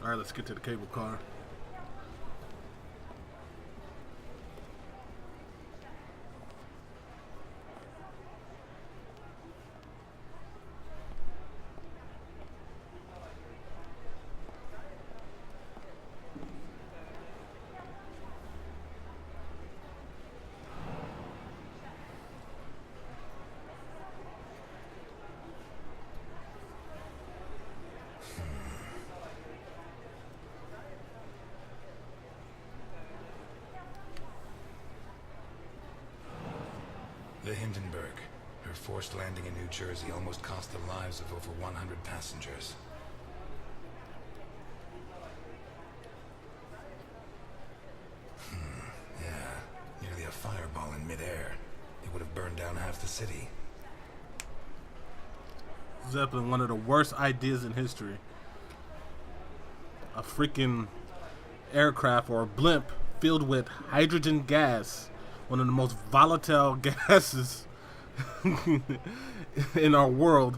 Alright, let's get to the cable car. The Hindenburg. Her forced landing in New Jersey almost cost the lives of over 100 passengers. Yeah, nearly a fireball in midair. It would have burned down half the city. Zeppelin, one of the worst ideas in history. A freaking aircraft or a blimp filled with hydrogen gas. One of the most volatile gases in our world.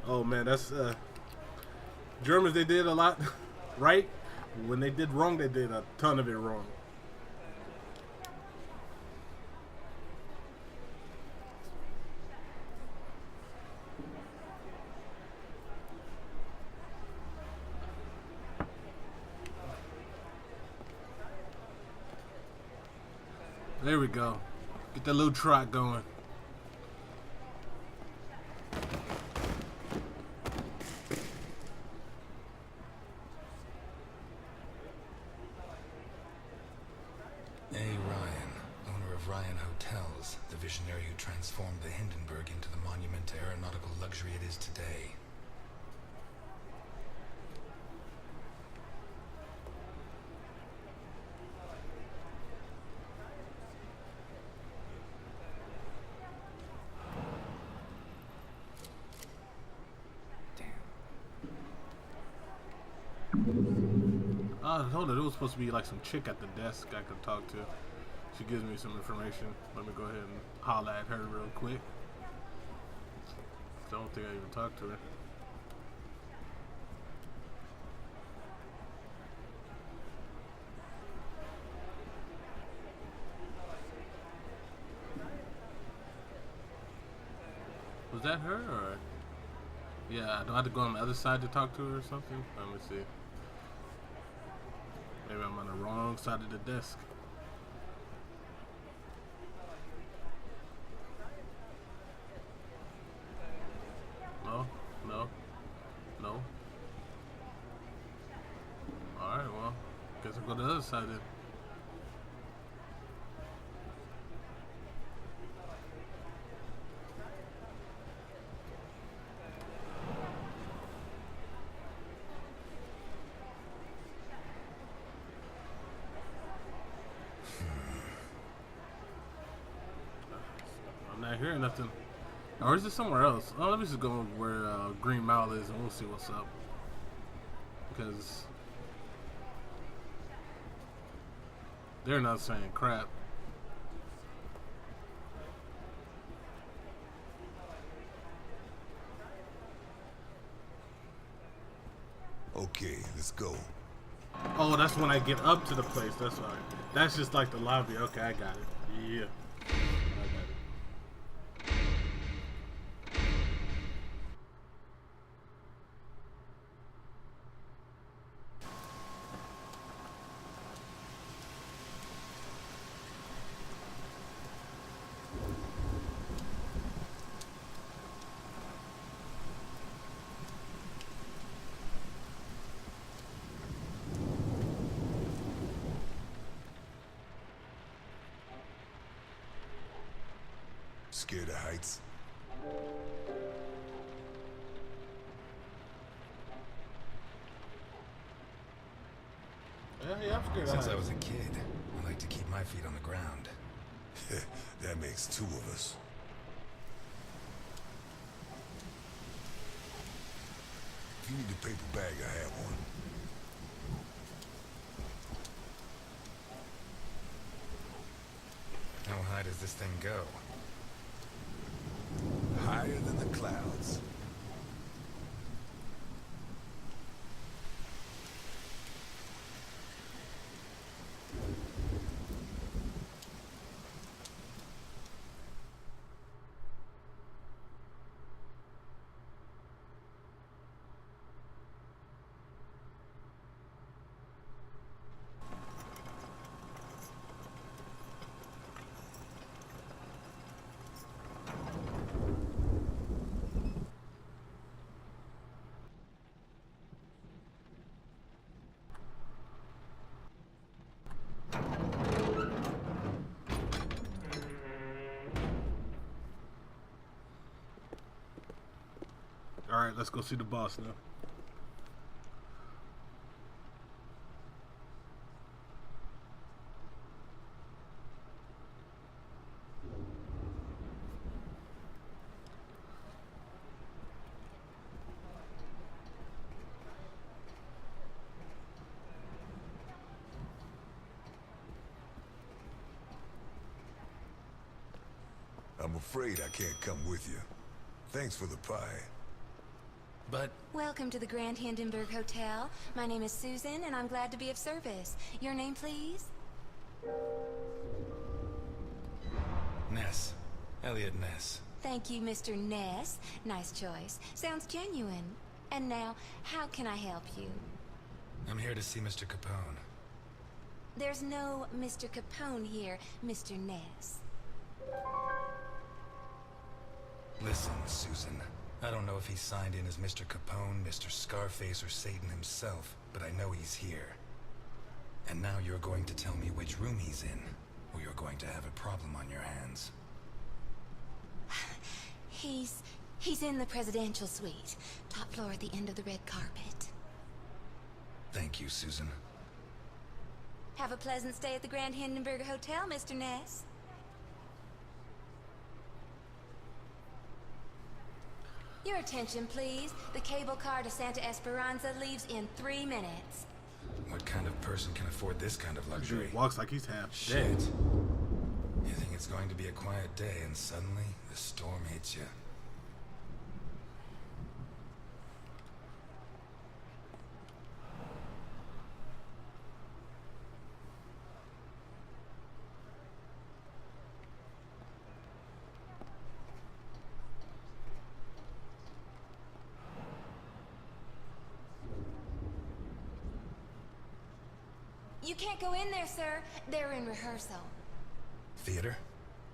Oh man, that's Germans. They did a lot right. When they did wrong, they did a ton of it wrong. There we go. Get that little trot going. A. Ryan, owner of Ryan Hotels, the visionary who transformed the Hindenburg into the monument to aeronautical luxury it is today. I told her there was supposed to be like some chick at the desk I could talk to. She gives me some information. Let me go ahead and holler at her real quick. I don't think I even talked to her. Was that her or? Yeah, do I have to go on the other side to talk to her or something? Let me see. Maybe I'm on the wrong side of the desk. No, no, no. Alright, well, guess I'll go to the other side then. I'm not hearing nothing. Or is it somewhere else? Oh, let me just go where Green Mile is and we'll see what's up. Because they're not saying crap. Okay, let's go. Oh, that's when I get up to the place. That's right. That's just like the lobby. Okay, I got it. Yeah. I got it. Scared of heights? Yeah, I'm scared. Since I was a kid, I like to keep my feet on the ground. That makes two of us. If you need a paper bag, I have one. How high does this thing go? Higher than the clouds. Alright, let's go see the boss now. I'm afraid I can't come with you. Thanks for the pie. But Welcome to the Grand Hindenburg Hotel. My name is Susan, and I'm glad to be of service. Your name, please? Ness. Eliot Ness. Thank you, Mr. Ness. Nice choice. Sounds genuine. And now, how can I help you? I'm here to see Mr. Capone. There's no Mr. Capone here, Mr. Ness. Listen, Susan. I don't know if he's signed in as Mr. Capone, Mr. Scarface, or Satan himself, but I know he's here. And now you're going to tell me which room he's in, or you're going to have a problem on your hands. He's in the presidential suite. Top floor at the end of the red carpet. Thank you, Susan. Have a pleasant stay at the Grand Hindenburg Hotel, Mr. Ness. Your attention, please. The cable car to Santa Esperanza leaves in 3 minutes. What kind of person can afford this kind of luxury? Dude walks like he's half Shit. dead. You think it's going to be a quiet day, and suddenly, the storm hits you. You can't go in there, sir. They're in rehearsal. Theater?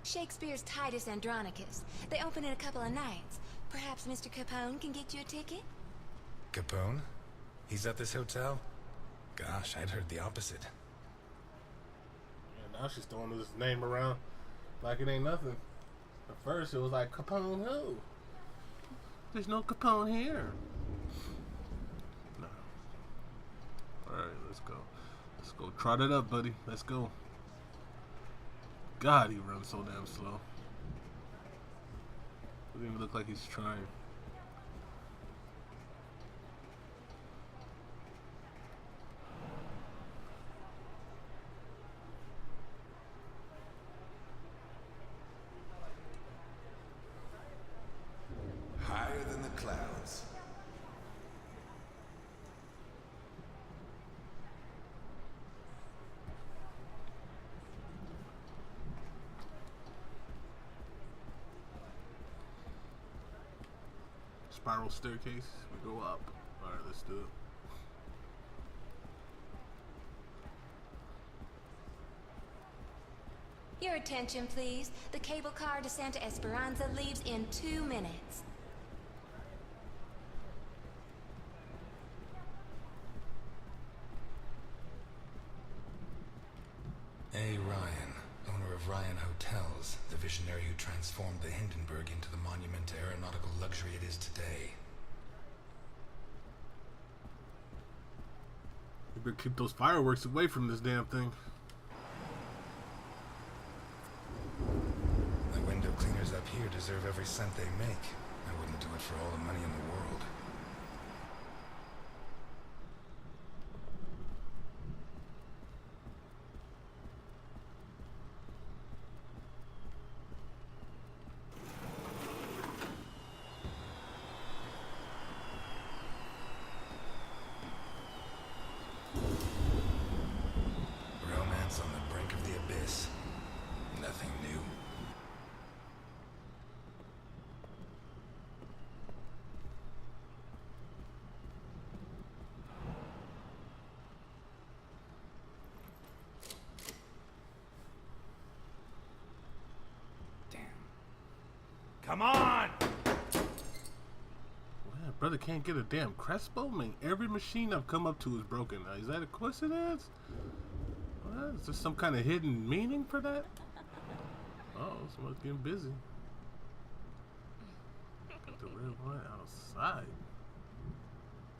Shakespeare's Titus Andronicus. They open in a couple of nights. Perhaps Mr. Capone can get you a ticket? Capone? He's at this hotel? Gosh, I'd heard the opposite. Yeah, now she's throwing his name around like it ain't nothing. At first it was like, Capone who? There's no Capone here. No. Alright, let's go. Let's go trot it up, buddy. Let's go. God, he runs so damn slow. Doesn't even look like he's trying. Higher than the clouds. Spiral staircase. We go up. Alright, let's do it. Your attention, please. The cable car to Santa Esperanza leaves in 2 minutes. A. Ryan, owner of Ryan Hotels, the visionary who transformed the Hindenburg into the monument to aeronautical luxury it is today. We better keep those fireworks away from this damn thing. The window cleaners up here deserve every cent they make. I wouldn't do it for all the money in the world. Romance on the brink of the abyss. Nothing new. Come on! Man, brother can't get a damn Crespo? Man, every machine I've come up to is broken. Now, is that a coincidence? What? Is there some kind of hidden meaning for that? Oh, someone's getting busy. Got the red one outside.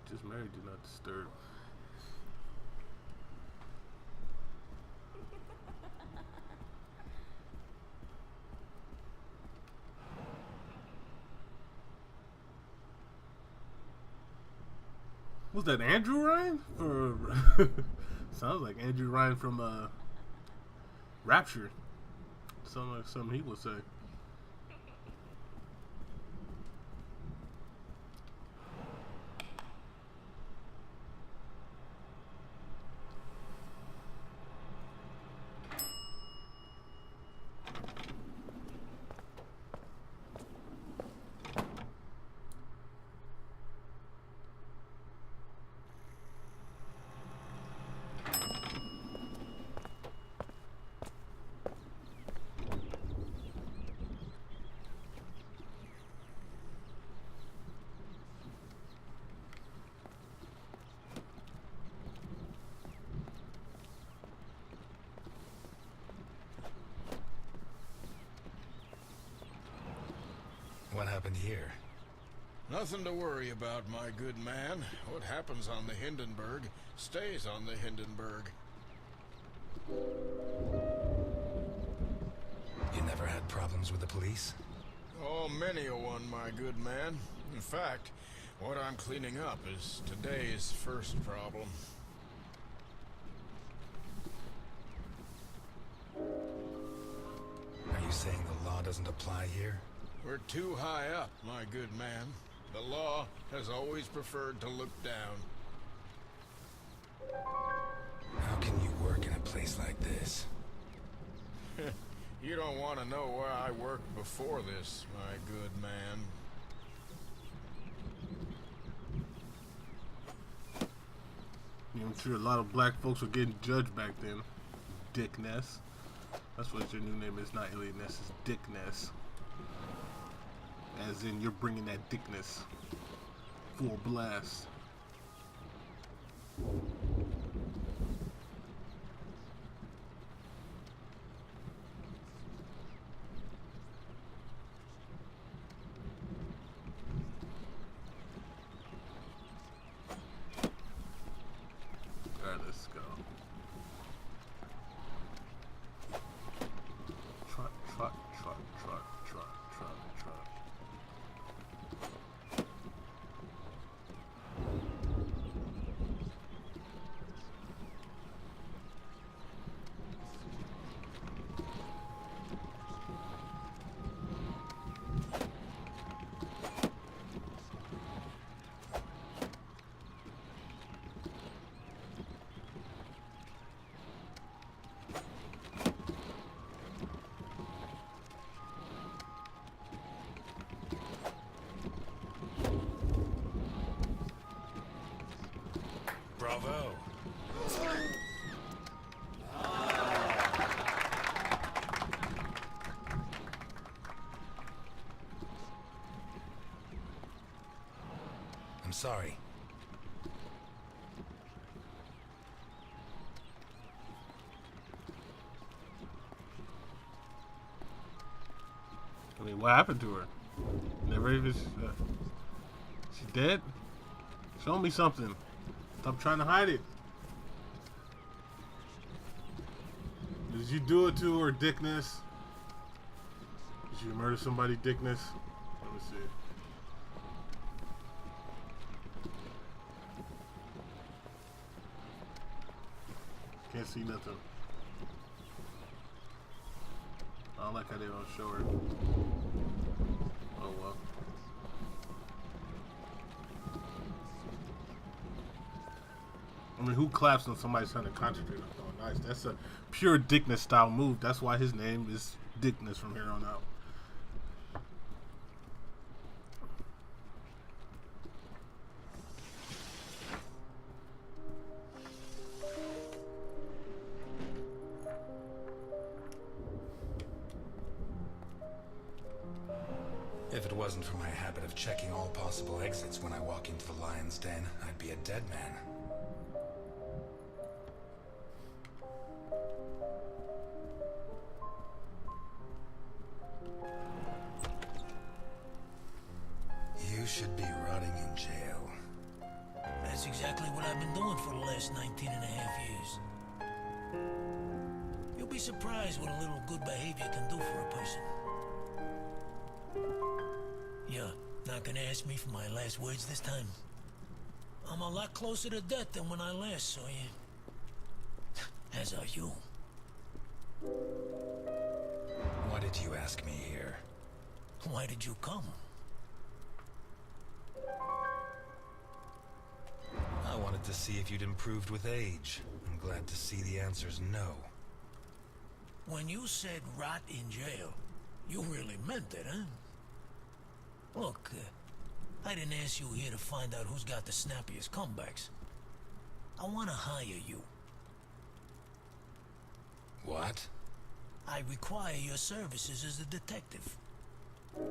Just married, do not disturb. Was that Andrew Ryan? Or sounds like Andrew Ryan from Rapture. Sounds like something he would say. What happened here? Nothing to worry about, my good man. What happens on the Hindenburg stays on the Hindenburg. You never had problems with the police? Oh, many a one, my good man. In fact, what I'm cleaning up is today's first problem. Are you saying the law doesn't apply here? We're too high up, my good man. The law has always preferred to look down. How can you work in a place like this? You don't want to know where I worked before this, my good man. I'm sure a lot of black folks were getting judged back then. Dick Ness. That's what your new name is, not Eliot Ness, it's Dick Ness. As in, you're bringing that dickness full blast. Alright, let's go. Trot, trot, trot, trot, trot, trot, trot. Bravo. I'm sorry. I mean, what happened to her? Never even. She dead? Show me something. Stop trying to hide it. Did you do it to her, Dickness? Did you murder somebody, Dickness? Let me see. Can't see nothing. I don't like how they don't show her. Oh well. I mean, who claps when somebody's trying to concentrate on throwing nice? That's a pure Dickness style move. That's why his name is Dickness from here on out. If it wasn't for my habit of checking all possible exits when I walk into the lion's den, I'd be a dead man. You should be rotting in jail. exactly what I've been doing for the last 19 and a half years. You'll be surprised what a little good behavior can do for a person. You're not gonna ask me for my last words this time? I'm a lot closer to death than when I last saw you. As are you. Why did you ask me here? Why did you come? I wanted to see if you'd improved with age. I'm glad to see the answer's no. When you said rot in jail, you really meant it, huh? Look, I didn't ask you here to find out who's got the snappiest comebacks. I want to hire you. What? I require your services as a detective. Yeah,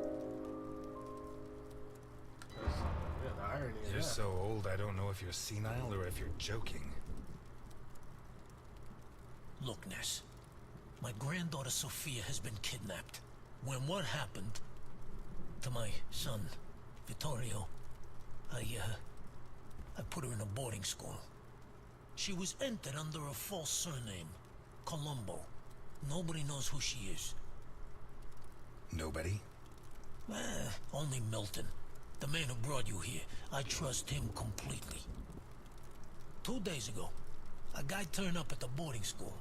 the irony of You're that. so old I don't know if you're senile or if you're joking. Look, Ness. My granddaughter Sophia has been kidnapped. When what happened to my son, Vittorio, I put her in a boarding school. She was entered under a false surname, Colombo. Nobody knows who she is. Nobody? Only Milton, the man who brought you here. I trust him completely. 2 days ago, a guy turned up at the boarding school.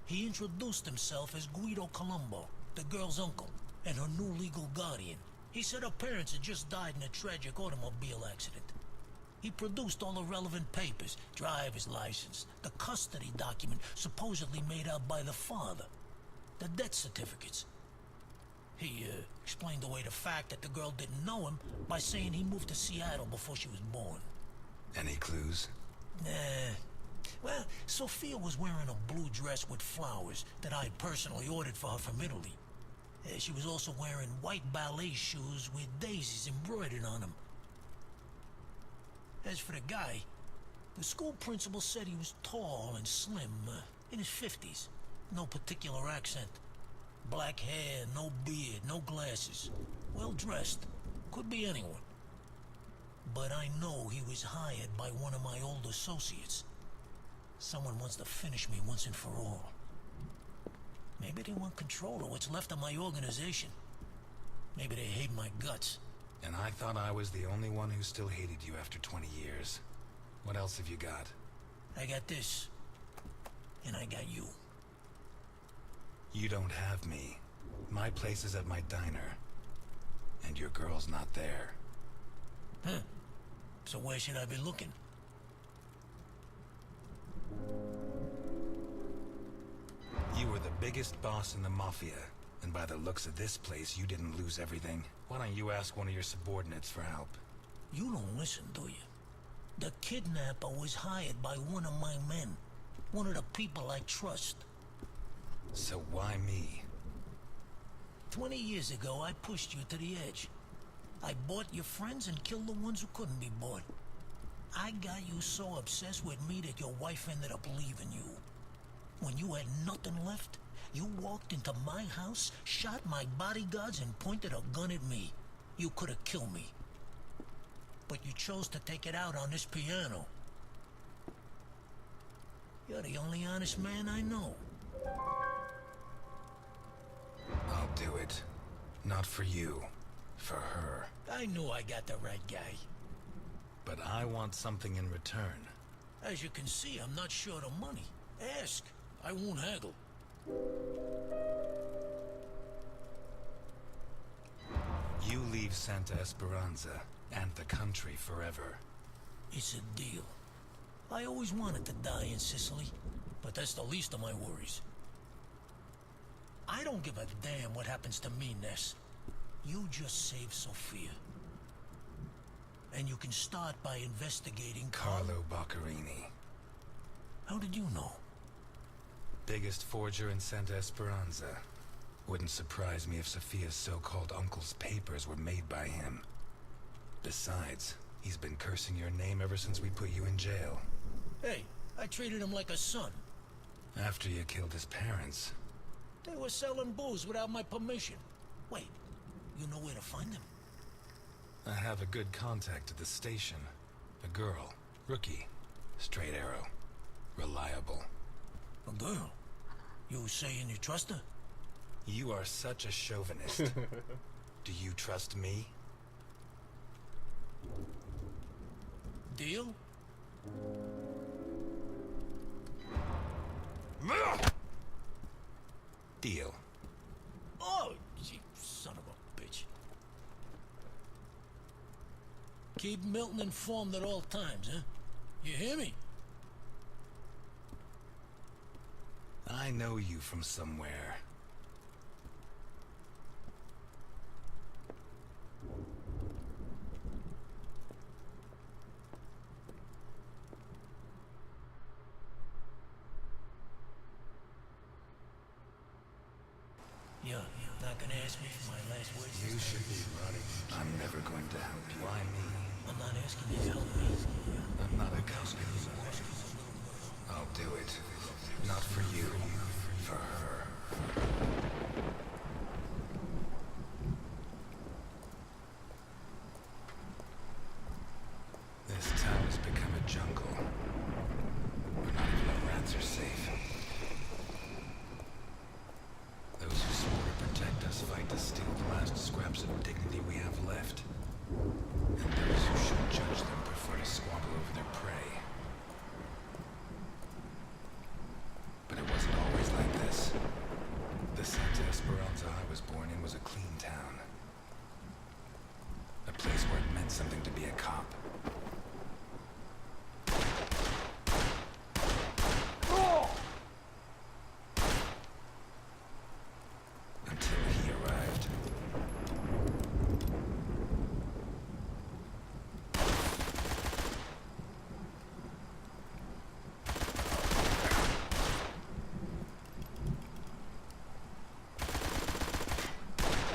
He introduced himself as Guido Colombo, the girl's uncle, and her new legal guardian. He said her parents had just died in a tragic automobile accident. He produced all the relevant papers, driver's license, the custody document supposedly made out by the father, the death certificates. He explained away the fact that the girl didn't know him by saying he moved to Seattle before she was born. Any clues? Well, Sophia was wearing a blue dress with flowers that I personally ordered for her from Italy. She was also wearing white ballet shoes with daisies embroidered on them. As for the guy, the school principal said he was tall and slim, in his 50s. No particular accent. Black hair, no beard, no glasses. Well dressed. Could be anyone. But I know he was hired by one of my old associates. Someone wants to finish me once and for all. Maybe they want control of what's left of my organization. Maybe they hate my guts. And I thought I was the only one who still hated you after 20 years. What else have you got? I got this. And I got you. You don't have me. My place is at my diner. And your girl's not there. Huh. So where should I be looking? You were the biggest boss in the Mafia. And by the looks of this place, you didn't lose everything. Why don't you ask one of your subordinates for help? You don't listen, do you? The kidnapper was hired by one of my men. One of the people I trust. So why me? 20 years ago, I pushed you to the edge. I bought your friends and killed the ones who couldn't be bought. I got you so obsessed with me that your wife ended up leaving you. When you had nothing left, you walked into my house, shot my bodyguards, and pointed a gun at me. You could have killed me. But you chose to take it out on this piano. You're the only honest man I know. I'll do it. Not for you. For her. I knew I got the right guy. But I want something in return. As you can see, I'm not short of money. Ask. I won't haggle. You leave Santa Esperanza and the country forever. It's a deal. I always wanted to die in Sicily, but that's the least of my worries. I don't give a damn what happens to me, Ness. You just save Sophia. And you can start by investigating Carlo Boccherini. How did you know? Biggest forger in Santa Esperanza. Wouldn't surprise me if Sophia's so-called uncle's papers were made by him. Besides, he's been cursing your name ever since we put you in jail. Hey, I treated him like a son. After you killed his parents. They were selling booze without my permission. Wait, you know where to find them? I have a good contact at the station. A girl. Rookie. Straight arrow. Reliable. A girl? You saying you trust her? You are such a chauvinist. Do you trust me? Deal? Deal. Oh, you son of a bitch. Keep Milton informed at all times, huh? You hear me? I know you from somewhere. You're not gonna ask me for my last words? You should be running. I'm never going to help you. Why me? I'm not asking you to help me. I'm not a company. I'll do it. Not for you. For her. This town has become a jungle. Where not even the rats are safe. Those who swore to protect us fight to steal the last scraps of dignity we have left. And those who should judge them prefer to squabble over their prey. But it wasn't always like this. The Santa Esperanza I was born in was a clean town. A place where it meant something to be a cop. Until he arrived.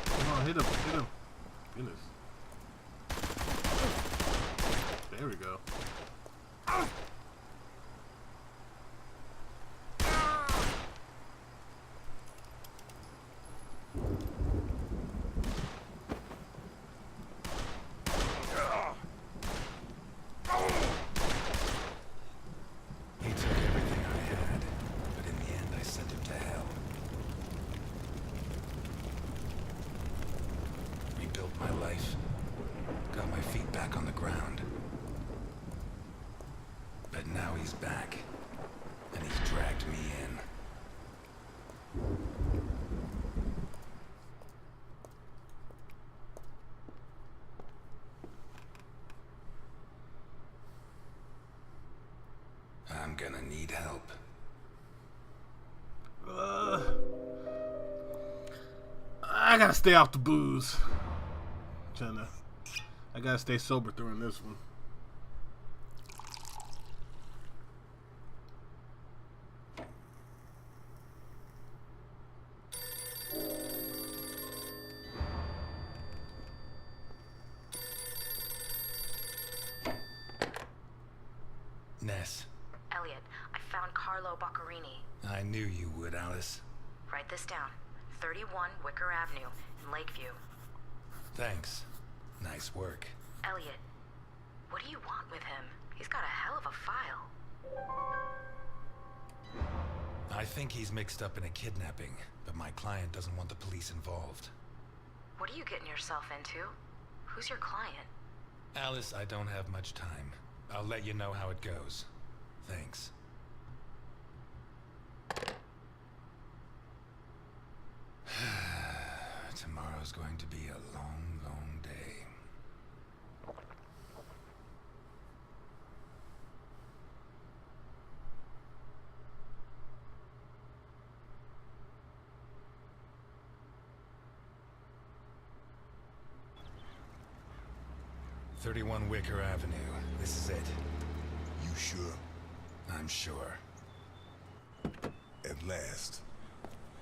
Come on, hit him, hit him. Goodness. There we go. He took everything I had, but in the end I sent him to hell. Rebuilt my life, got my feet back on the ground. But now he's back, and he's dragged me in. I'm gonna need help. I gotta stay off the booze. I gotta stay sober during this one. Ness, Eliot, I found Carlo Boccarini. I knew you would, Alice. Write this down. 31 Wicker Avenue in Lakeview. Thanks. Nice work. Eliot, what do you want with him? He's got a hell of a file. I think he's mixed up in a kidnapping, but my client doesn't want the police involved. What are you getting yourself into? Who's your client? Alice, I don't have much time. I'll let you know how it goes. Thanks. Tomorrow's going to be a long, long day. "31 Wicker Avenue. This is it." You sure? I'm sure. At last.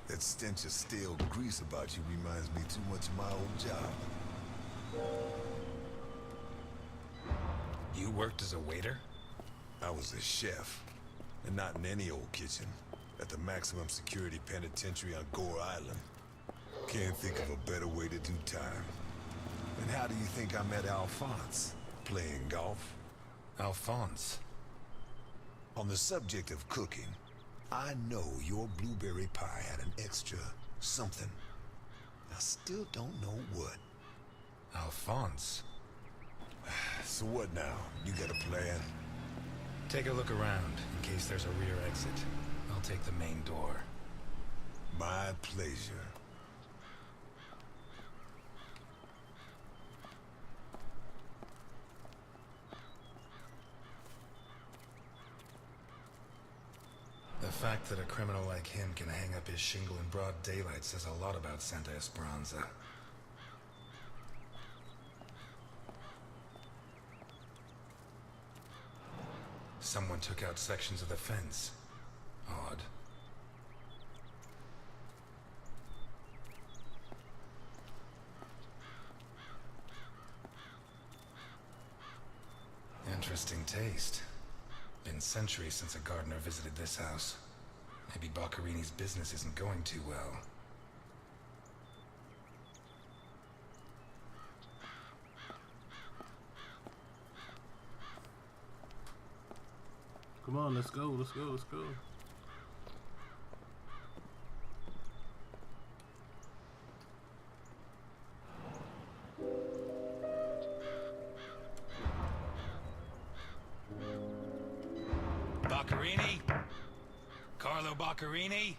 That stench of stale grease about you reminds me too much of my old job. You worked as a waiter? I was a chef, and not in any old kitchen. At the maximum security penitentiary on Gore Island. Can't think of a better way to do time. And how do you think I met Alphonse? Playing golf? Alphonse. On the subject of cooking, I know your blueberry pie had an extra something. I still don't know what. Alphonse? So what now? You got a plan? Take a look around, in case there's a rear exit. I'll take the main door. My pleasure. The fact that a criminal like him can hang up his shingle in broad daylight says a lot about Santa Esperanza. Someone took out sections of the fence. Odd. Interesting taste. Been centuries since a gardener visited this house. Maybe Boccarini's business isn't going too well. Come on, let's go, let's go, let's go. Boccarini? Carlo Boccarini?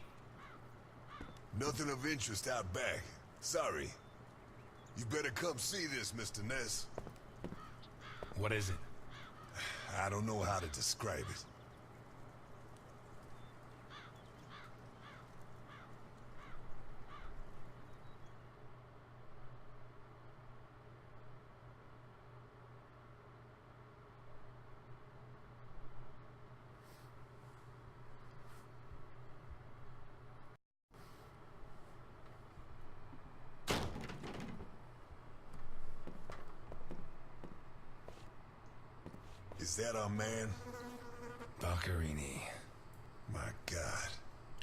Nothing of interest out back. Sorry. You better come see this, Mr. Ness. What is it? I don't know how to describe it. Is that our man? Boccarini. My God.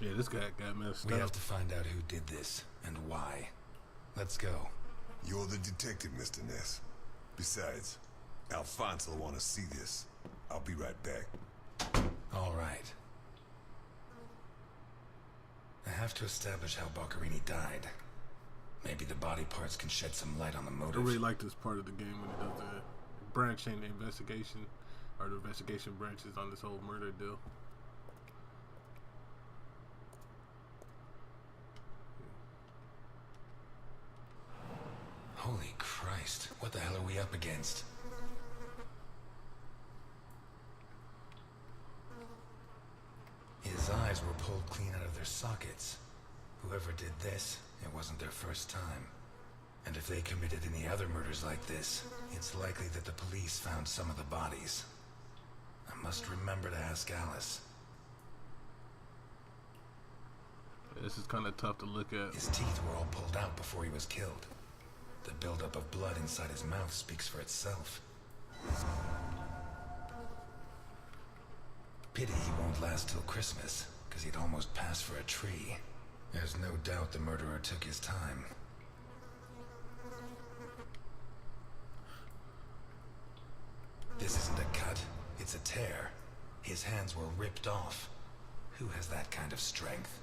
Yeah, this guy got messed We up. have to find out who did this and why. Let's go. You're the detective, Mr. Ness. Besides, Alphonse will want to see this. I'll be right back. All right. I have to establish how Boccarini died. Maybe the body parts can shed some light on the I motive. really like this part of the game when it does the branching the investigation, or the investigation branches on this whole murder deal. Holy Christ, what the hell are we up against? His eyes were pulled clean out of their sockets. Whoever did this, it wasn't their first time. And if they committed any other murders like this, it's likely that the police found some of the bodies. I must remember to ask Alice. This is kind of tough to look at. His teeth were all pulled out before he was killed. The buildup of blood inside his mouth speaks for itself. Pity he won't last till Christmas, because he'd almost pass for a tree. There's no doubt the murderer took his time. This isn't a cut, it's a tear. His hands were ripped off. Who has that kind of strength?